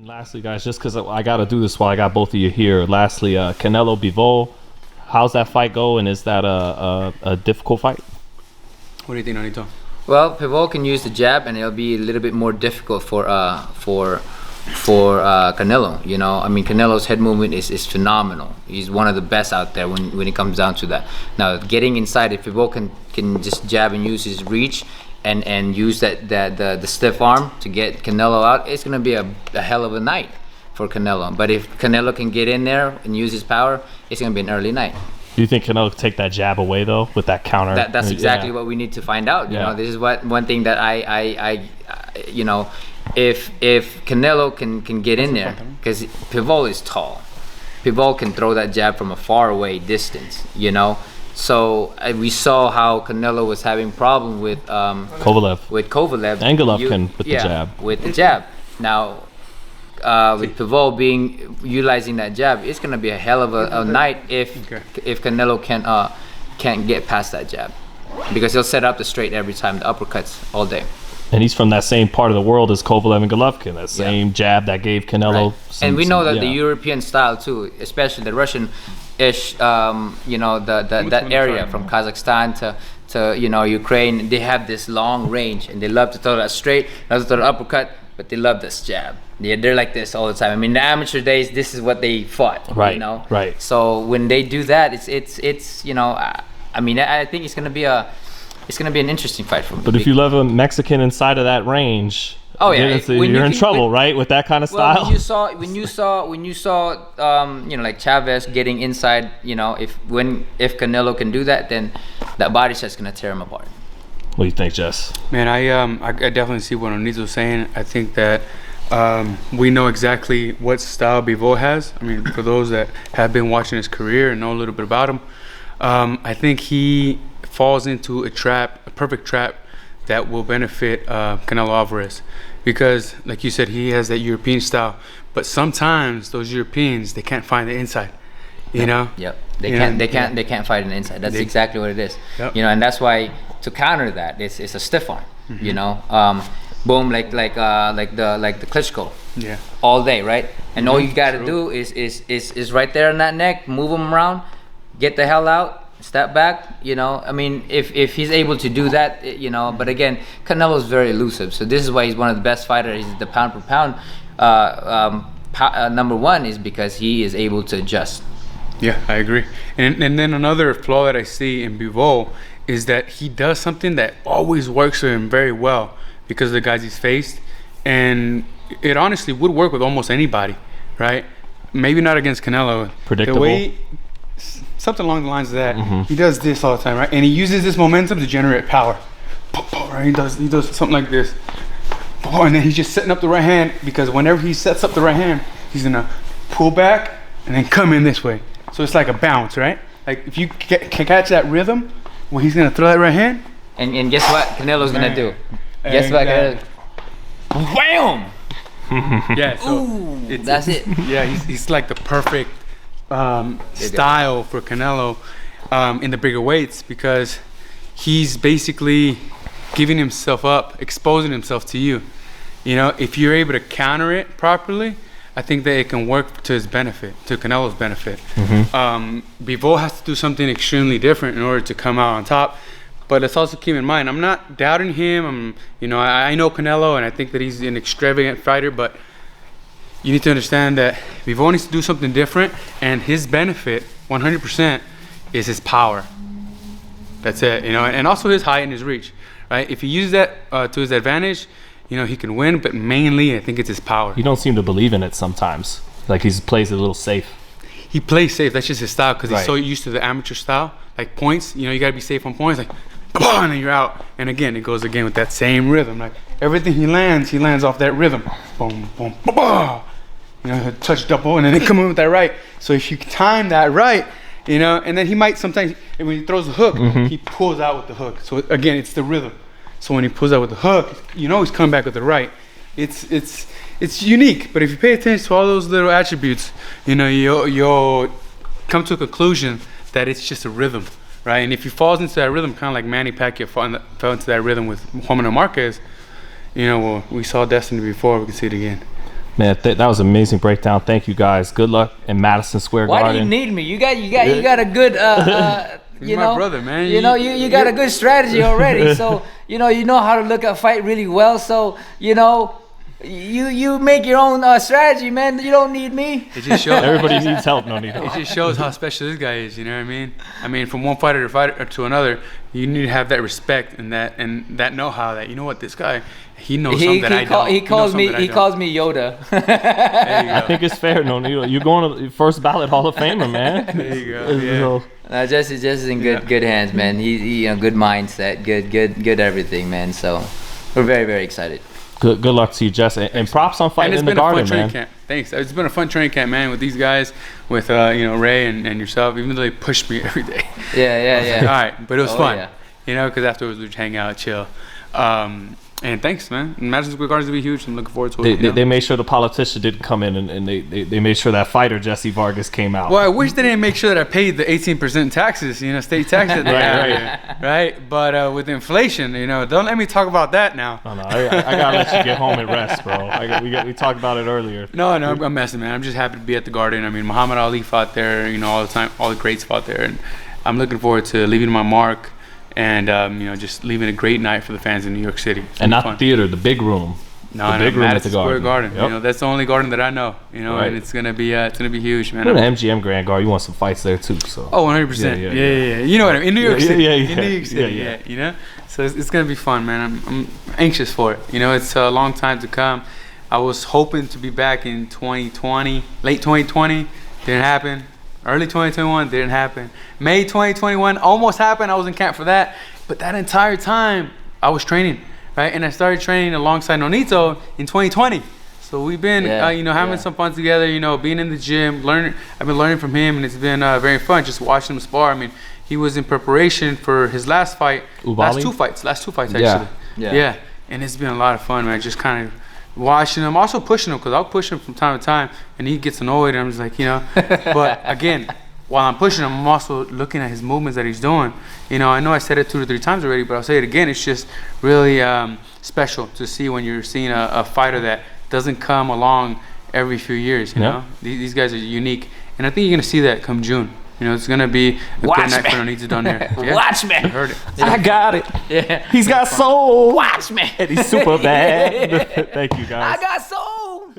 And lastly, guys, just because I got to do this while I got both of you here. Lastly, Canelo Bivol, how's that fight go, and is that a difficult fight? What do you think, Nonito? Well, Bivol can use the jab, and it'll be a little bit more difficult for Canelo. You know, I mean, Canelo's head movement is phenomenal. He's one of the best out there when it comes down to that. Now, getting inside, if Bivol can just jab and use his reach and use the stiff arm to get Canelo out, it's gonna be a hell of a night for Canelo. But if Canelo can get in there and use his power, it's gonna be an early night. Do you think Canelo can take that jab away though with that counter? That's exactly what we need to find out. You know, this is one thing that I you know, if Canelo can get in there, because Bivol is tall. Bivol can throw that jab from a far away distance, you know. So we saw how Canelo was having problem with Kovalev. And Golovkin with the jab. With the jab. Now with Bivol utilizing that jab, it's gonna be a hell of a night if Canelo can't get past that jab, because he'll set up the straight every time, the uppercuts all day. And he's from that same part of the world as Kovalev and Golovkin, that same jab that gave Canelo. And we know that the European style too, especially the Russian-ish, you know, that area from Kazakhstan to you know, Ukraine, they have this long range, and they love to throw that straight, love to throw the uppercut, but they love this jab. They're like this all the time. I mean, the amateur days, this is what they fought. Right. You know. Right. So when they do that, it's you know, I mean, I think it's gonna be an interesting fight for me. But if you love a Mexican inside of that range, oh yeah, you're in trouble, right, with that kind of style. Well, when you saw, you know, like Chavez getting inside, you know, if Canelo can do that, then that body set's gonna tear him apart. What do you think, Jess? Man, I definitely see what Onito's saying. I think that we know exactly what style Bivol has. I mean, for those that have been watching his career and know a little bit about him, I think he falls into a perfect trap that will benefit Canelo Alvarez, because like you said, he has that European style, but sometimes those Europeans, they can't find the inside, you know. They can't fight an inside. That's exactly what it is. You know, and that's why to counter that, it's a stiff arm. You know, boom, like the Klitschko. All day, right? And all you got to do is right there in that neck, move him around, get the hell out, step back. You know, I mean, if he's able to do that, you know. But again, Canelo's very elusive, so this is why he's one of the best fighters. He's the pound per pound number one, is because he is able to adjust. Yeah, I agree. And then another flaw that I see in Bivol is that he does something that always works for him very well because of the guys he's faced, and it honestly would work with almost anybody, right? Maybe not against Canelo. Predictable. The way, something along the lines of that. He does this all the time, right? And he uses this momentum to generate power. Right? He does something like this. And then he's just setting up the right hand, because whenever he sets up the right hand, he's gonna pull back and then come in this way. So it's like a bounce, right? Like if you can catch that rhythm, when he's gonna throw that right hand. And guess what Canelo's gonna do? Guess what? Wham! Yeah, so that's it. Yeah, he's like the perfect style for Canelo in the bigger weights, because he's basically giving himself up, exposing himself to you. You know, if you're able to counter it properly, I think that it can work to his benefit, to Canelo's benefit. Bivol has to do something extremely different in order to come out on top. But let's also keep in mind, I'm not doubting him. You know, I know Canelo, and I think that he's an extravagant fighter, but you need to understand that Bivol needs to do something different, and his benefit, 100%, is his power. That's it, you know, and also his height and his reach, right? If he uses that to his advantage, you know, he can win, but mainly I think it's his power. You don't seem to believe in it sometimes. Like he plays it a little safe. He plays safe. That's just his style, because he's so used to the amateur style. Like points, you know, you got to be safe on points. Like, and then you're out. And again, it goes again with that same rhythm. Like everything he lands off that rhythm. Boom, boom, boom. You know, touch double, and then they come in with that right. So if you time that right, you know, and then he might sometimes, when he throws the hook, he pulls out with the hook. So again, it's the rhythm. So when he pulls out with the hook, you know he's coming back with the right. It's unique, but if you pay attention to all those little attributes, you know, you'll come to a conclusion that it's just a rhythm, right? And if he falls into that rhythm, kind of like Manny Pacquiao fell into that rhythm with Juan Manuel Marquez, you know, well, we saw destiny before, we can see it again. Man, that was an amazing breakdown. Thank you guys. Good luck in Madison Square Garden. Why do you need me? You got a good you my know, brother, man. You got a good strategy already. So you know how to look at fight really well. So you make your own strategy, man. You don't need me. It just shows everybody needs help, Nonito. It just shows how special this guy is. You know what I mean? I mean, from one fighter to another, you need to have that respect and that know-how. That you know what, this guy, he knows something that I don't. He calls me Yoda. I think it's fair, Nonito. You're going to the first ballot Hall of Famer, man. There you go. Yeah. Jesse's in good hands, man. He good mindset, good everything, man. So we're very, very excited. Good luck to you, Jess, and props on fighting in the Garden, man. Camp. Thanks. It's been a fun training camp, man, with these guys, with Ray and yourself. Even though they pushed me every day. Yeah. All right, but it was fun. Yeah. Because afterwards we would hang out, chill. And thanks, man. Madison Square Garden's gonna be huge. I'm looking forward to it. They made sure the politician didn't come in, and they made sure that fighter Jessie Vargas came out. Well, I wish they didn't make sure that I paid the 18% taxes, state taxes that they have here, right? But with inflation, don't let me talk about that now. No, I gotta let you get home and rest, bro. We talked about it earlier. No, I'm messing, man. I'm just happy to be at the Garden. I mean, Muhammad Ali fought there, all the time. All the greats fought there, and I'm looking forward to leaving my mark. And just leaving a great night for the fans in New York City. And not the theater, the big room. No, big room at the Square Garden. Yep. That's the only garden that I know. Right. And it's gonna be huge, man. You're the MGM Grand Guard. You want some fights there too, so. Oh, 100%. Yeah. You know what I mean? In New York City. In New York City. Yeah. So it's gonna be fun, man. I'm anxious for it. It's a long time to come. I was hoping to be back in 2020, late 2020. Didn't happen. Early 2021 didn't happen. May 2021 almost happened. I was in camp for that. But that entire time, I was training, right? And I started training alongside Nonito in 2020. So we've been, having some fun together, being in the gym, learning. I've been learning from him, and it's been very fun just watching him spar. I mean, he was in preparation for his last fight. Ubali? Last two fights, actually. Yeah. And it's been a lot of fun, man. Just kind of watching him, also pushing him, because I'll push him from time to time, and he gets annoyed, and I'm just like, But again, while I'm pushing him, I'm also looking at his movements that he's doing. I know I said it 2 or 3 times already, but I'll say it again. It's just really special to see when you're seeing a fighter that doesn't come along every few years. You know, these guys are unique, and I think you're gonna see that come June. It's gonna be a good night for Nonito Donaire. Yeah? Watch me. I heard it. I got it. Yeah. He's got soul. Watch me. And he's super bad. Thank you, guys. I got soul.